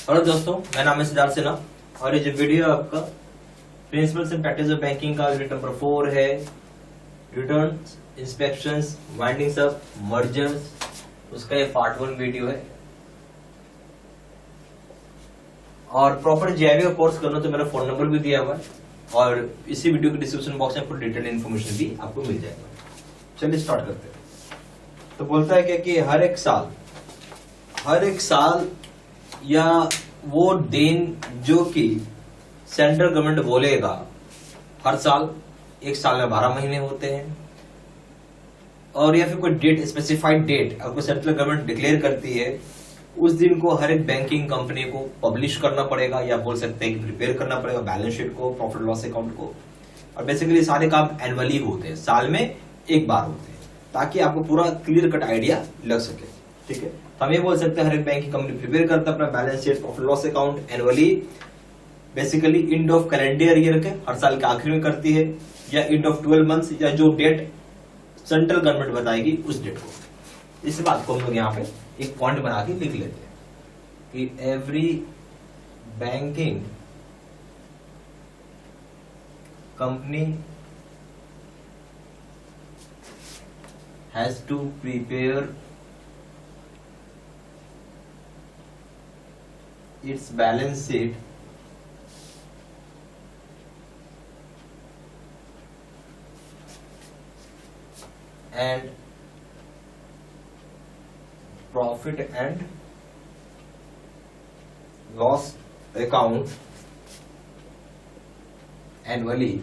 Hello दोस्तों, मेरा नाम है सिद्धार्थ सिन्हा और ये जो वीडियो है आपका principles and practice of banking का यूनिट नंबर 4 है। Return, inspections, windings up, mergers, उसका ये पार्ट 1 वीडियो है। और प्रॉपर जेआईबी का कोर्स करना तो मेरा फोन नंबर भी दिया हुआ है और इसी वीडियो के डिस्क्रिप्शन बॉक्स में पूरी डिटेल इन्फॉर्मेशन भी आपको मिल जाएगा। चलिए स्टार्ट करते हैं। तो बोलता है क्या कि हर एक साल या वो दिन जो कि सेंट्रल गवर्नमेंट बोलेगा, हर साल, एक साल में 12 महीने होते हैं, और या फिर कोई डेट, स्पेसिफाइड डेट आपको सेंट्रल गवर्नमेंट डिक्लेयर करती है, उस दिन को हर एक बैंकिंग कंपनी को पब्लिश करना पड़ेगा, या बोल सकते हैं कि प्रिपेयर करना पड़ेगा बैलेंस शीट को, प्रॉफिट लॉस अकाउंट को। और बेसिकली सारे काम एनुअली होते हैं, साल में एक बार होते हैं, ताकि आपको पूरा क्लियर कट आइडिया लग सके। ठीक है, हम ये बोल सकते हैं हर एक बैंकिंग कंपनी प्रिपेयर करता है अपना balance sheet, profit loss account annually, basically end of calendar year के, हर साल के आखिर में करती है, या एंड ऑफ 12 मंथ्स, या जो डेट सेंट्रल गवर्नमेंट बताएगी उस डेट को। इस बात को हम लोग यहाँ पे एक पॉइंट बना के लिख लेते हैं कि every banking company has to prepare its balance sheet and profit and loss account annually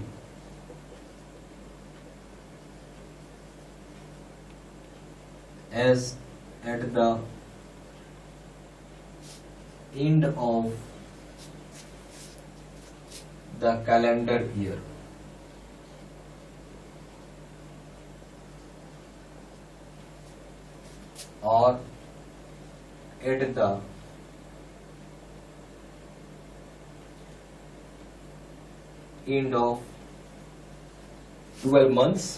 as at the end of the calendar year. Or at the end of 12 months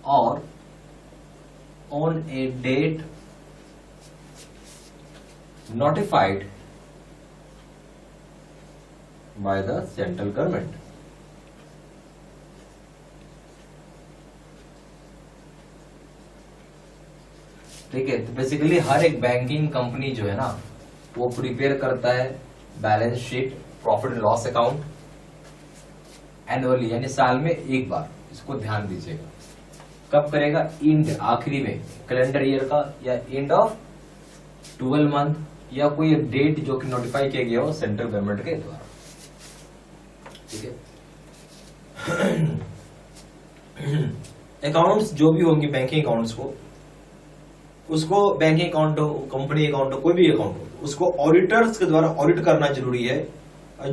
or on a date notified by the central government. ठीक है, तो basically हर एक banking company जो है ना, वो prepare करता है balance sheet, profit and loss account annually, यानी साल में एक बार। इसको ध्यान दीजिएगा, कब करेगा? एंड, आखिरी में कैलेंडर ईयर का, या एंड ऑफ 12 मंथ, या कोई डेट जो कि नोटिफाई किया गया हो सेंट्रल गवर्नमेंट के द्वारा। ठीक है। अकाउंट्स जो भी होंगे बैंकिंग अकाउंट्स को, उसको बैंकिंग अकाउंट हो, कंपनी अकाउंट हो, कोई भी अकाउंट हो, उसको ऑडिटर्स के द्वारा ऑडिट करना जरूरी है।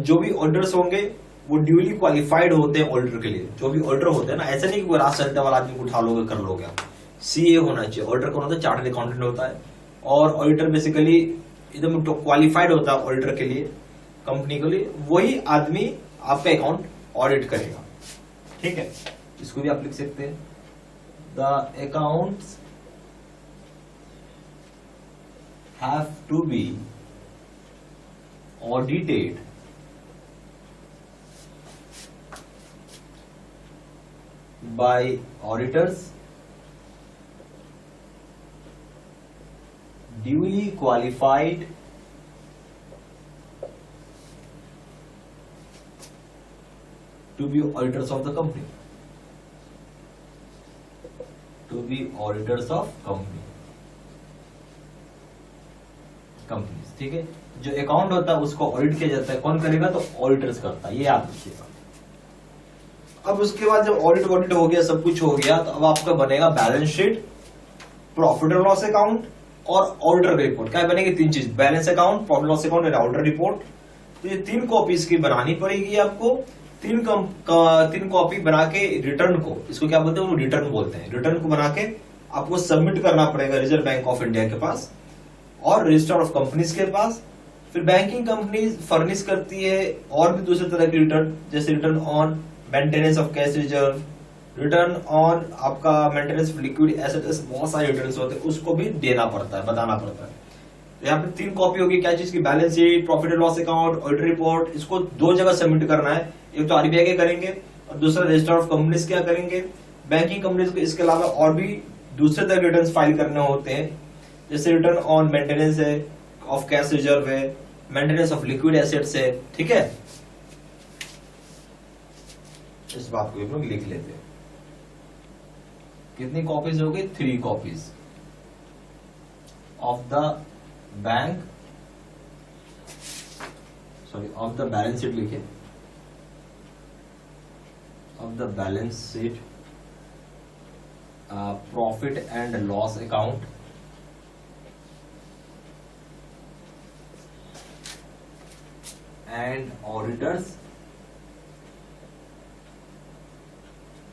जो भी ऑडिटर्स होंगे वो ड्यूली क्वालिफाइड होते हैं ऑडिटर के लिए। जो भी ऑडिटर होते हैं ना, ऐसा नहीं कि कोई राज चलते वाला आदमी को उठा लोगे, कर लोगे आप। सीए होना चाहिए। ऑडिटर कौन होता है? चार्टर्ड अकाउंटेंट होता है। और ऑडिटर बेसिकली एकदम क्वालिफाइड होता है ऑडिटर के लिए, कंपनी के लिए। वही आदमी आपका अकाउंट ऑडिट करेगा। ठीक है, इसको भी आप लिख सकते हैं, the accounts have to be audited by auditors duly qualified to be auditors of the company, to be auditors of companies। ठीक है, जो अकाउंट होता है उसको ऑडिट किया जाता है। कौन करेगा? तो ऑडिटर्स करता है, ये याद रखिएगा। अब उसके बाद जब ऑडिट हो गया, सब कुछ हो गया, तो अब आपका बनेगा balance sheet, profit and loss account और ऑडिटर रिपोर्ट। क्या बनेगी? 3 चीज, balance account, profit loss account और ऑडिटर रिपोर्ट। तो ये 3 कॉपी इसकी बनानी पड़ेगी आपको। 3 कॉपी बना के रिटर्न को, इसको क्या बोलते हैं? रिटर्न बोलते हैं। रिटर्न को बना के आपको सबमिट करना पड़ेगा रिजर्व बैंक ऑफ इंडिया के पास और रजिस्टर ऑफ कंपनीज के पास। फिर बैंकिंग कंपनी फर्निश करती है और भी दूसरे तरह की रिटर्न, जैसे return on maintenance of cash reserve, return on आपका मेंटेनेंस लिक्विड एसेट, बहुत सारे रिटर्न्स होते हैं, उसको भी देना पड़ता है, बताना पड़ता है। तो यहाँ पे 3 कॉपी होगी, क्या चीज की, balance sheet, profit and loss account, audit report. इसको 2 जगह सबमिट करना है, एक तो आरबीआई के करेंगे और दूसरा रजिस्टर ऑफ कंपनीज क्या करेंगे, बैंकिंग कंपनीज को। इसके अलावा और भी दूसरे तरह के रिटर्न फाइल करने होते हैं, जैसे रिटर्न ऑन मेंटेनेंस है, ऑफ कैश रिजर्व है, मेंटेनेंस ऑफ लिक्विड एसेट्स है, ठीक है। इस बात को हम लोग लिख लेते हैं। कितनी कॉपीज हो गई, 3 copies of the bank, sorry of the balance sheet लिखे, of the balance sheet, profit and loss account, and auditors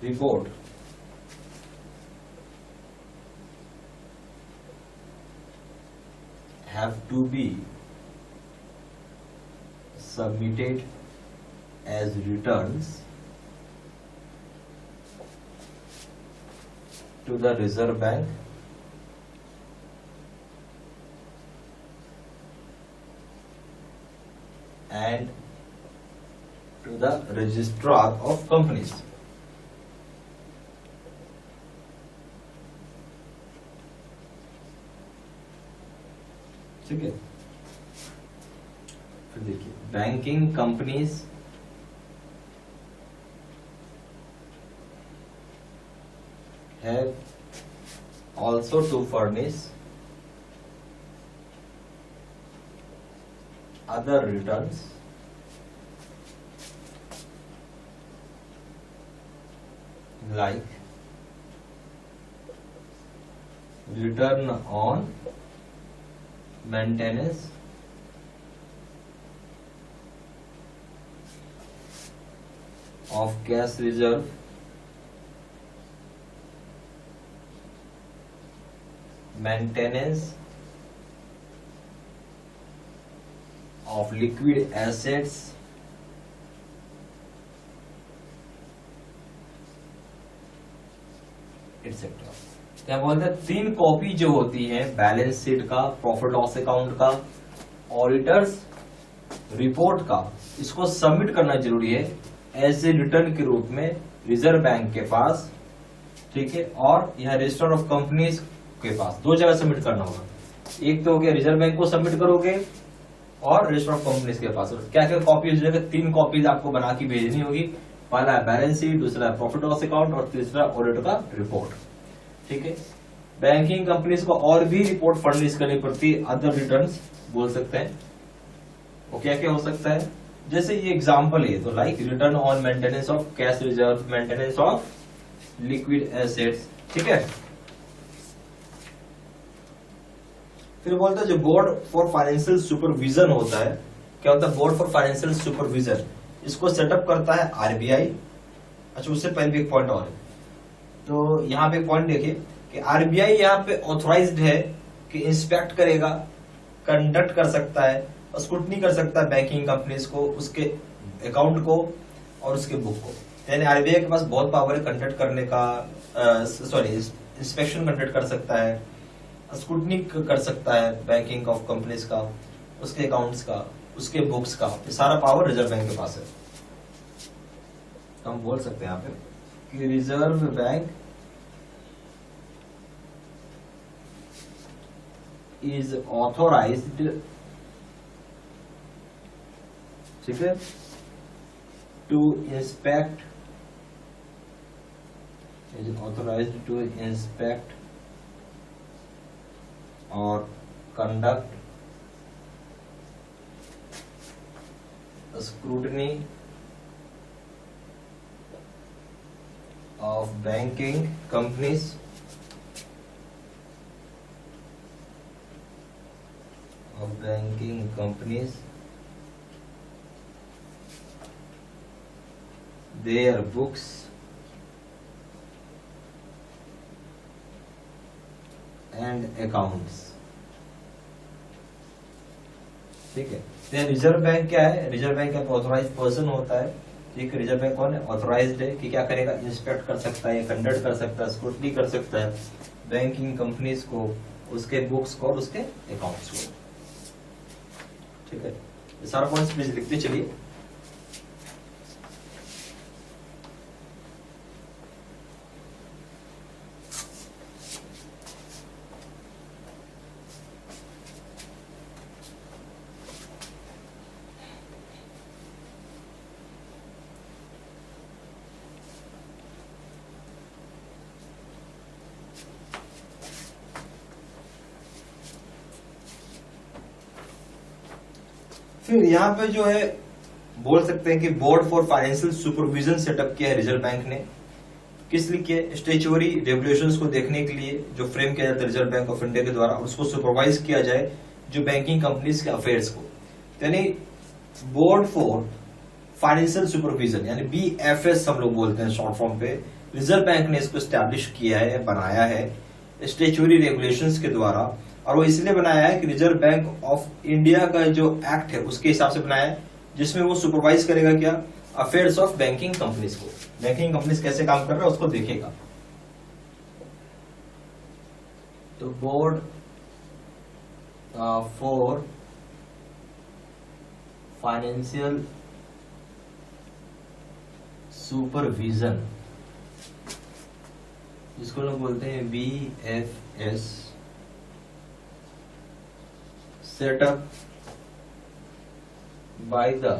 report have to be submitted as returns to the Reserve Bank and to the Registrar of Companies. ठीक है, फिर देखिए, banking companies have also to furnish other returns like return on maintenance of cash reserve, maintenance of liquid assets, etcetera. क्या बोलते हैं, 3 copy जो होती है बैलेंस शीट का, प्रॉफिट लॉस अकाउंट का, ऑडिटर्स रिपोर्ट का, इसको सबमिट करना जरूरी है एज ए रिटर्न के रूप में रिजर्व बैंक के पास, ठीक है, और यह रजिस्टर ऑफ कंपनीज के पास। 2 जगह सबमिट करना होगा, एक तो हो गया रिजर्व बैंक को सबमिट करोगे और रजिस्टर ऑफ कंपनीज के पास। क्या क्या कॉपी, 3 कॉपीज आपको बना के भेजनी होगी। पहला है बैलेंस शीट, दूसरा है प्रॉफिट लॉस अकाउंट और तीसरा ऑडिट का रिपोर्ट, ठीक है। बैंकिंग कंपनीज को और भी रिपोर्ट फर्निश करनी पड़ती है, अदर रिटर्न्स बोल सकते हैं। वो क्या क्या हो सकता है, जैसे ये एग्जांपल है, तो like return on maintenance of cash reserve, maintenance of liquid assets, ठीक है। फिर बोलता है जो बोर्ड फॉर फाइनेंशियल सुपरविजन होता है, क्या होता है बोर्ड फॉर फाइनेंशियल सुपरविजन, इसको सेटअप करता है आरबीआई। अच्छा, उससे पहले भी एक पॉइंट और है, तो यहाँ पे एक पॉइंट देखिए कि आरबीआई यहाँ पे ऑथराइज्ड है कि इंस्पेक्ट करेगा, कंडक्ट कर सकता है, स्क्रूटनी कर सकता है बैंकिंग कंपनीज को, उसके अकाउंट को और उसके बुक को। यानी आरबीआई के पास बहुत पावर है कंडक्ट करने का, सॉरी इंस्पेक्शन कंडक्ट कर सकता है, स्क्रूटनी कर सकता है बैंकिंग ऑफ कंपनीज का, उसके अकाउंट्स का, उसके बुक्स का। ये सारा पावर रिजर्व बैंक के पास है। तो हम बोल सकते हैं यहाँ पे कि रिजर्व बैंक इज ऑथोराइज्ड, ठीक है, to inspect, is authorised to inspect और conduct scrutiny of banking companies their books and accounts, ठीक है। रिजर्व बैंक क्या है, रिजर्व बैंक का ऑथोराइज पर्सन होता है ठीक है, रिजर्व बैंक कौन है? ऑथोराइज्ड है कि क्या करेगा? इंस्पेक्ट कर सकता है, कंडक्ट कर सकता है, स्क्रूटनी कर सकता है बैंकिंग कंपनीज को, उसके बुक्स को और उसके अकाउंट्स को। ठीक है, ये सारा पॉइंट्स प्लीज लिखते चलिए। फिर यहाँ पे जो है बोल सकते हैं कि board for financial supervision setup किया है रिजर्व बैंक ने। किस लिए किया? स्टेचुअरी रेगुलेशंस को देखने के लिए जो फ्रेम किया जाता है रिजर्व बैंक ऑफ इंडिया के द्वारा, उसको सुपरवाइज किया जाए जो बैंकिंग कंपनीज के अफेयर्स को। यानी बोर्ड फॉर फाइनेंशियल सुपरविजन यानी BFS हम लोग बोलते हैं शॉर्ट फॉर्म पे, रिजर्व बैंक ने इसको स्टैब्लिश किया है, बनाया है स्टेचुअरी रेगुलेशंस के द्वारा। और वो इसलिए बनाया है कि रिजर्व बैंक ऑफ इंडिया का जो एक्ट है उसके हिसाब से बनाया है, जिसमें वो सुपरवाइज करेगा क्या? अफेयर्स ऑफ बैंकिंग कंपनीज को। बैंकिंग कंपनीज कैसे काम कर रहा है उसको देखेगा। तो बोर्ड फॉर फाइनेंशियल सुपरविजन, जिसको लोग बोलते हैं BFS, set up by the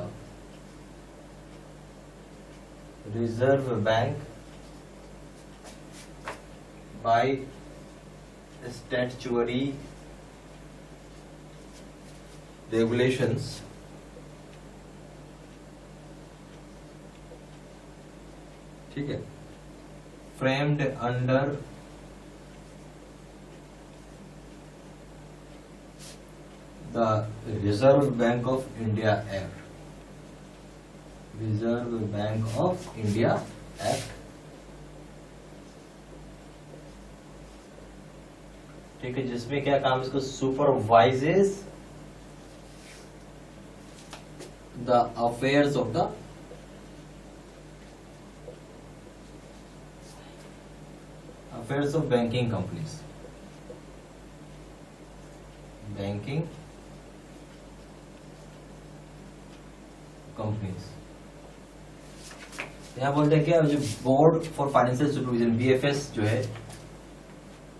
Reserve Bank by statutory regulations ठीक है, framed under the Reserve Bank of India Act, Reserve Bank of India Act। ठीक है, जिसमें क्या काम? इसको supervises the affairs of the affairs of banking companies, banking companies. यहाँ बोलते हैं क्या? जो board for financial supervision BFS जो है,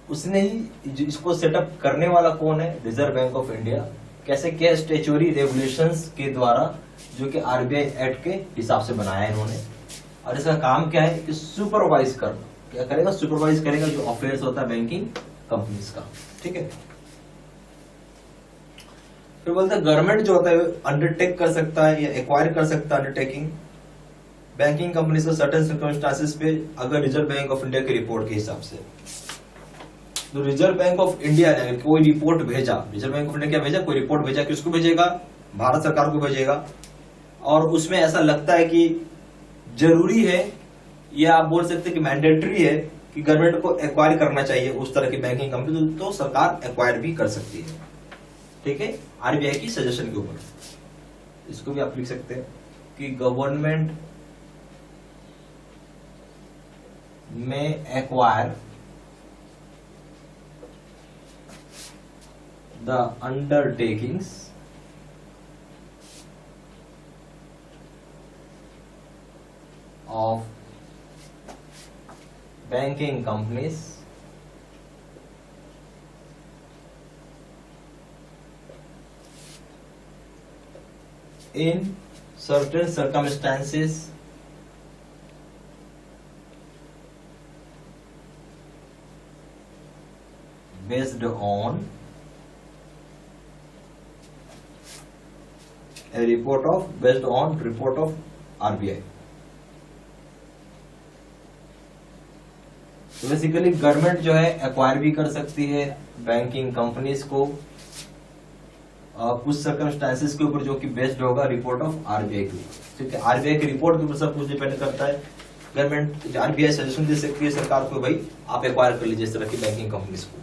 उसने ही जो इसको सेटअप करने वाला कौन है? Reserve bank of India. कैसे किया? स्टेचुअरी रेगुलेशंस के द्वारा, जो कि RBI एक्ट के हिसाब से बनाया है इन्होंने। और इसका काम क्या है? कि सुपरवाइज करना। क्या करेगा? सुपरवाइज करेगा जो अफेयर्स होता है बैंकिंग कंपनीज का। ठीक है, फिर बोलते हैं गवर्नमेंट जो होता है अंडरटेक कर सकता है या एक्वायर कर सकता है अंडरटेकिंग बैंकिंग कंपनीज को सर्टेन सर्कमस्टांसेस पे, अगर रिजर्व बैंक ऑफ इंडिया की रिपोर्ट के हिसाब से। तो रिजर्व बैंक ऑफ इंडिया ने कोई रिपोर्ट भेजा, रिजर्व बैंक ऑफ इंडिया क्या भेजा? कोई रिपोर्ट भेजा, किसको भेजेगा? भारत सरकार को भेजेगा। और उसमें ऐसा लगता है कि जरूरी है, या आप बोल सकते हैं कि मैंडेटरी है कि गवर्नमेंट को एक्वायर करना चाहिए उस तरह की बैंकिंग कंपनी, तो सरकार एक्वायर भी कर सकती है। ठीक है, RBI की सजेशन के ऊपर। इसको भी आप लिख सकते हैं कि गवर्नमेंट में acquire the undertakings of banking companies in certain circumstances based on a report of RBI। तो बेसिकली गवर्नमेंट जो है एक्वायर भी कर सकती है बैंकिंग कंपनीज को कुछ सर्कमस्टांसेस के ऊपर, जो कि बेस्ड होगा रिपोर्ट ऑफ RBI के ऊपर। ठीक है, RBI की रिपोर्ट के ऊपर सब कुछ डिपेंड करता है। गवर्नमेंट RBI सजेशन दे सकती है सरकार को, भाई आप एक्वायर कर लीजिए इस तरह की बैंकिंग कंपनीज को,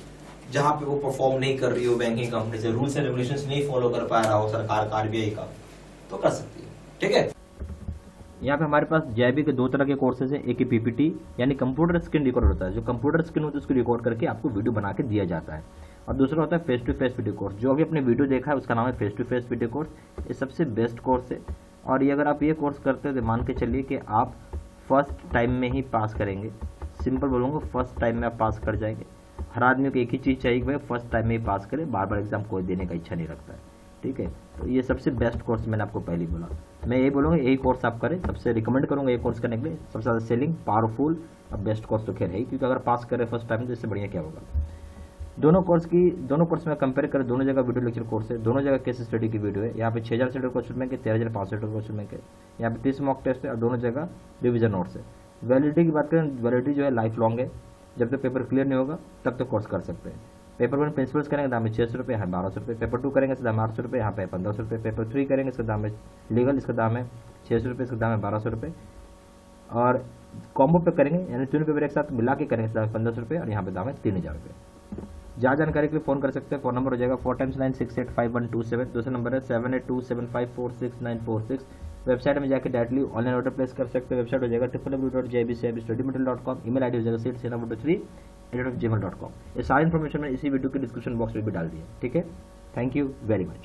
जहां पे वो परफॉर्म नहीं कर रही हो, बैंकिंग कंपनी से रूल्स एंड रेगुलेशंस नहीं फॉलो कर पा रहा हो सरकार का, RBI का, तो कर सकती है। ठीक है, यहाँ पे हमारे पास JIB के दो तरह के कोर्सेज हैं। एक PPT यानी कंप्यूटर स्क्रीन रिकॉर्ड होता है, जो कंप्यूटर स्क्रीन होती है उसको रिकॉर्ड करके आपको वीडियो बना के दिया जाता है। और दूसरा होता है face to face video course. जो अभी अपने वीडियो देखा है उसका नाम है face to face video course. ये सबसे बेस्ट कोर्स है। और ये अगर आप ये कोर्स करते हैं तो मान के चलिए कि आप फर्स्ट टाइम में ही पास करेंगे। सिंपल बोलूँगा, फर्स्ट टाइम में आप पास कर जाएंगे। हर आदमी को एक ही चीज़ चाहिए कि भाई फर्स्ट टाइम में ही पास करे, बार बार एग्जाम कोई देने का इच्छा नहीं रखता है। ठीक है, तो ये सबसे बेस्ट कोर्स मैंने आपको पहले बोला। मैं यही बोलूँगा यही कोर्स आप करें, सबसे रिकमेंड करूँगा ये कोर्स करने के लिए। सबसे ज़्यादा सेलिंग, पावरफुल और बेस्ट कोर्स तो खैर है ही, क्योंकि अगर पास करें फर्स्ट टाइम तो इससे बढ़िया क्या होगा। दोनों कोर्स में कंपेयर करें, दोनों जगह वीडियो लेक्चर कोर्स है, दोनों जगह केस स्टडी की वीडियो है। यहाँ पे 6000 से क्वेश्चन बैंक है, 13500 क्वेश्चन बैंक है। यहाँ पे 30 मॉक टेस्ट है और दोनों जगह रिविजन नोट्स है। वैलिडिटी की बात करें, वैलिडिटी जो है लाइफ लॉन्ग है। जब तक पेपर क्लियर नहीं होगा तब तक कोर्स कर सकते हैं। पेपर 1 प्रिंसिपल्स करेंगे दाम है 600 रुपये, यहाँ 1200 रुपये। पेपर 2 करेंगे इसका दाम है 800 रुपये, यहाँ पे 1500 रुपये। पेपर 3 करेंगे इसका दाम है लीगल, इसका दाम है 600 रुपये, इसका दाम है 1200 रुपये। और कॉम्बो पे करेंगे यानी तीनों पेपर एक साथ मिला के करेंगे इसका दाम है 1500 रुपये और यहाँ पे दाम है 3000 रुपये। ज़्यादा जानकारी के लिए फ़ोन कर सकते हैं। फ़ोन नंबर हो जाएगा 4 times 9685127। दूसरा नंबर है 7827546946। वेबसाइट में जाकर डायरेक्टली ऑनलाइन ऑर्डर प्लेस कर सकते हैं। वेबसाइट हो जाएगा www.jibcibstudymaterial.com। ईमेल आईडी हो जाएगा seatsena3@gmail.com। ये सारी इन्फॉर्मेशन मैंने इसी वीडियो के डिस्क्रिप्शन बॉक्स में भी डाल दी है। ठीक है, थैंक यू वेरी मच।